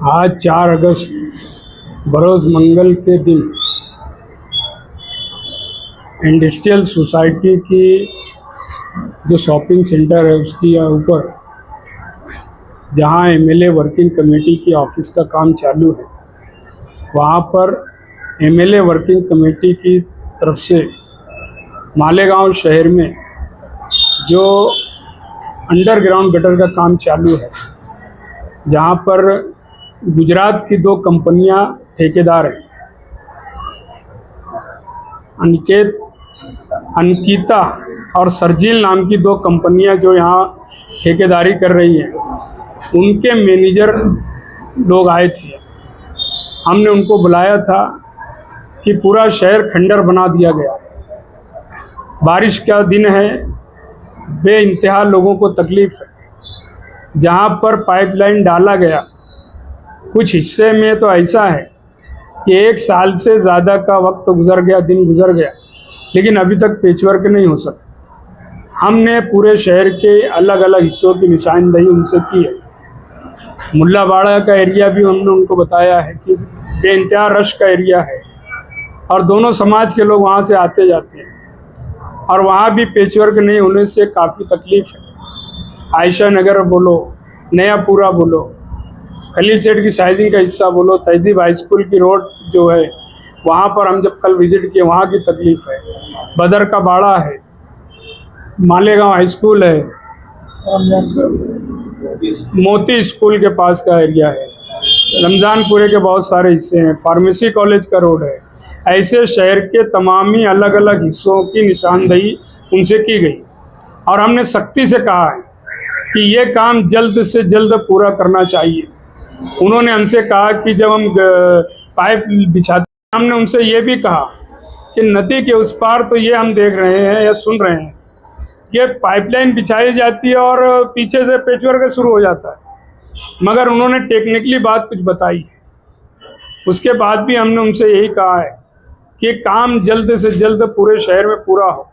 आज 4 अगस्त बरोज़ मंगल के दिन इंडस्ट्रियल सोसाइटी की जो शॉपिंग सेंटर है उसकी ऊपर जहां एमएलए वर्किंग कमेटी की ऑफिस का काम चालू है, वहां पर एमएलए वर्किंग कमेटी की तरफ से मालेगांव शहर में जो अंडरग्राउंड गटर का काम चालू है, जहां पर गुजरात की 2 कंपनियां ठेकेदार हैं, अंकिता और सरजील नाम की 2 कंपनियां जो यहाँ ठेकेदारी कर रही हैं, उनके मैनेजर लोग आए थे। हमने उनको बुलाया था कि पूरा शहर खंडर बना दिया गया, बारिश का दिन है, बेइंतहा लोगों को तकलीफ है। जहाँ पर पाइपलाइन डाला गया, कुछ हिस्से में तो ऐसा है कि 1 साल से ज़्यादा का वक्त गुजर गया, दिन गुजर गया, लेकिन अभी तक पेचवर्क नहीं हो सका। हमने पूरे शहर के अलग अलग हिस्सों की निशानदेही उनसे की है। मुल्लाबाड़ा का एरिया भी हमने उनको बताया है कि बेइंतहा रश का एरिया है और दोनों समाज के लोग वहाँ से आते जाते हैं, और वहाँ भी पेचवर्क नहीं होने से काफ़ी तकलीफ है। आयशा नगर बोलो, नयापुरा बोलो, खलील सेठ की साइजिंग का हिस्सा बोलो, तहजीब हाई स्कूल की रोड जो है वहाँ पर हम जब कल विज़िट किए, वहाँ की तकलीफ़ है। बदर का बाड़ा है, मालेगांव हाई स्कूल है, मोती स्कूल के पास का एरिया है, रमज़ानपुरे के बहुत सारे हिस्से हैं, फार्मेसी कॉलेज का रोड है। ऐसे शहर के तमामी अलग अलग हिस्सों की निशानदेही उनसे की गई और हमने सख्ती से कहा है कि ये काम जल्द से जल्द पूरा करना चाहिए। उन्होंने हमसे कहा कि जब हम पाइप बिछाते, हमने उनसे ये भी कहा कि नदी के उस पार तो ये हम देख रहे हैं या सुन रहे हैं कि पाइपलाइन बिछाई जाती है और पीछे से पेचवर्क शुरू हो जाता है, मगर उन्होंने टेक्निकली बात कुछ बताई है। उसके बाद भी हमने उनसे यही कहा है कि काम जल्द से जल्द पूरे शहर में पूरा हो,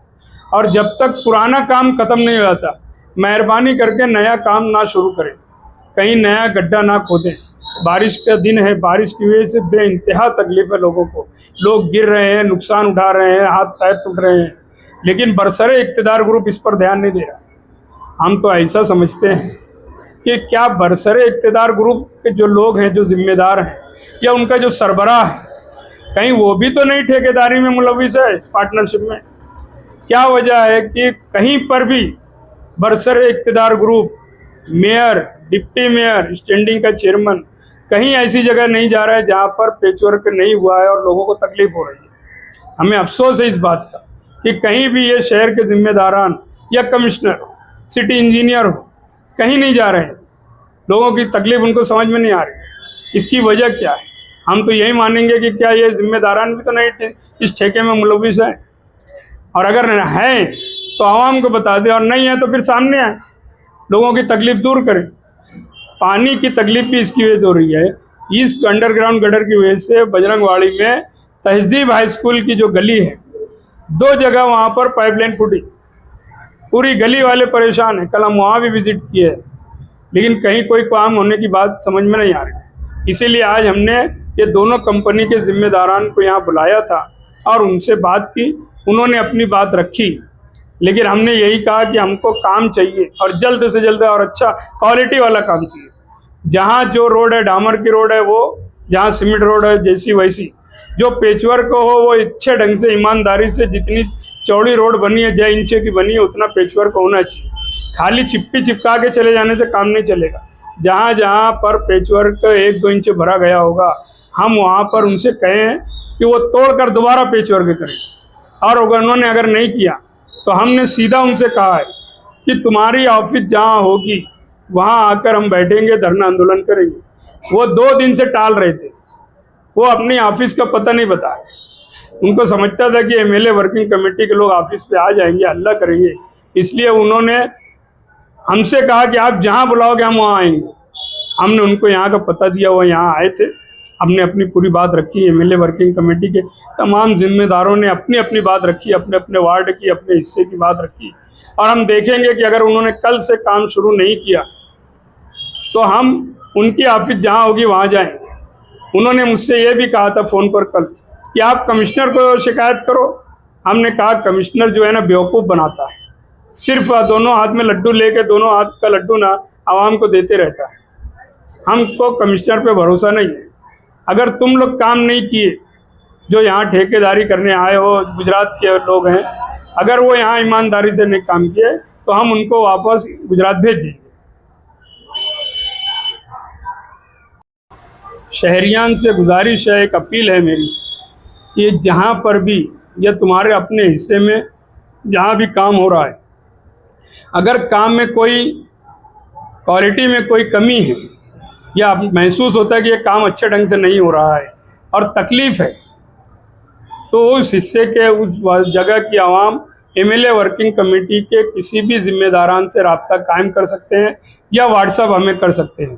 और जब तक पुराना काम ख़त्म नहीं हो जाता, मेहरबानी करके नया काम ना शुरू करें, कहीं नया गड्ढा ना खोदें। बारिश का दिन है, बारिश की वजह से बेइंतहा तकलीफ है लोगों को, लोग गिर रहे हैं, नुकसान उठा रहे हैं, हाथ पैर टूट रहे हैं, लेकिन बरसरे इक़्तिदार ग्रुप इस पर ध्यान नहीं दे रहा। हम तो ऐसा समझते हैं कि क्या बरसरे इक़्तिदार ग्रुप के जो लोग हैं, जो जिम्मेदार हैं, या उनका जो सरबराह है, कहीं वो भी तो नहीं ठेकेदारी में मुलविस है, पार्टनरशिप में? क्या वजह है कि कहीं पर भी बरसरे इक़्तिदार group, mayor, deputy mayor, standing का चेयरमैन कहीं ऐसी जगह नहीं जा रहा है जहाँ पर पेचवर्क नहीं हुआ है और लोगों को तकलीफ हो रही है? हमें अफसोस है इस बात का कि कहीं भी ये शहर के जिम्मेदारान या कमिश्नर, सिटी इंजीनियर हो, कहीं नहीं जा रहे हैं। लोगों की तकलीफ उनको समझ में नहीं आ रही। इसकी वजह क्या है? हम तो यही मानेंगे कि क्या ये जिम्मेदारान भी तो नहीं इस ठेके में मुलविस हैं, और अगर हैं तो आवाम को बता दें, और नहीं है तो फिर सामने आए, लोगों की तकलीफ दूर करें। पानी की तकलीफ भी इसकी वजह से हो रही है। इस अंडरग्राउंड गटर की वजह से बजरंगवाड़ी में तहजीब हाई स्कूल की जो गली है, 2 जगह वहाँ पर पाइपलाइन फूटी, पूरी गली वाले परेशान हैं। कल हम वहाँ भी विजिट किए, लेकिन कहीं कोई काम होने की बात समझ में नहीं आ रही। इसीलिए आज हमने ये दोनों कंपनी के जिम्मेदारान को यहाँ बुलाया था और उनसे बात की। उन्होंने अपनी बात रखी, लेकिन हमने यही कहा कि हमको काम चाहिए और जल्द से जल्द और अच्छा क्वालिटी वाला काम चाहिए। जहाँ जो रोड है, डामर की रोड है वो, जहाँ सीमेंट रोड है जैसी वैसी, जो पेचवर्क हो वो अच्छे ढंग से, ईमानदारी से, जितनी चौड़ी रोड बनी है, 6 इंच की बनी है, उतना पेचवर्क होना चाहिए। खाली चिप्पी चिपका के चले जाने से काम नहीं चलेगा। जहाँ जहाँ पर पेचवर्क 1-2 इंच भरा गया होगा, हम वहाँ पर उनसे कहें कि वो तोड़कर दोबारा पेचवर्क करें, और उन्होंने अगर नहीं किया तो हमने सीधा उनसे कहा है कि तुम्हारी ऑफिस जहाँ होगी वहाँ आकर हम बैठेंगे, धरना आंदोलन करेंगे। वो 2 दिन से टाल रहे थे, वो अपनी ऑफिस का पता नहीं बता रहे। उनको समझता था कि एमएलए वर्किंग कमेटी के लोग ऑफिस पे आ जाएंगे, हल्ला करेंगे, इसलिए उन्होंने हमसे कहा कि आप जहाँ बुलाओगे हम वहाँ आएंगे। हमने उनको यहाँ का पता दिया, वो यहाँ आए थे, हमने अपनी पूरी बात रखी। एमएलए वर्किंग कमेटी के तमाम जिम्मेदारों ने अपनी अपनी बात रखी, अपने अपने वार्ड की, अपने हिस्से की बात रखी, और हम देखेंगे कि अगर उन्होंने कल से काम शुरू नहीं किया तो हम उनकी ऑफिस जहाँ होगी वहाँ जाएंगे। उन्होंने मुझसे ये भी कहा था फ़ोन पर कल कि आप कमिश्नर को शिकायत करो। हमने कहा कमिश्नर जो है ना बेवकूफ़ बनाता है, सिर्फ दोनों हाथ में लड्डू लेके दोनों हाथ का लड्डू ना आवाम को देते रहता है। हमको कमिश्नर पे भरोसा नहीं है। अगर तुम लोग काम नहीं किए, जो यहाँ ठेकेदारी करने आए हो गुजरात के लोग हैं, अगर वो यहाँ ईमानदारी से नहीं काम किए तो हम उनको वापस गुजरात भेज देंगे। शहरियान से गुजारिश है, एक अपील है मेरी कि जहाँ पर भी या तुम्हारे अपने हिस्से में जहाँ भी काम हो रहा है, अगर काम में कोई क्वालिटी में कोई कमी है या महसूस होता है कि ये काम अच्छे ढंग से नहीं हो रहा है और तकलीफ़ है, तो उस हिस्से के उस जगह की आवाम एमएलए वर्किंग कमेटी के किसी भी जिम्मेदारान से रब्ता कायम कर सकते हैं या व्हाट्सएप हमें कर सकते हैं।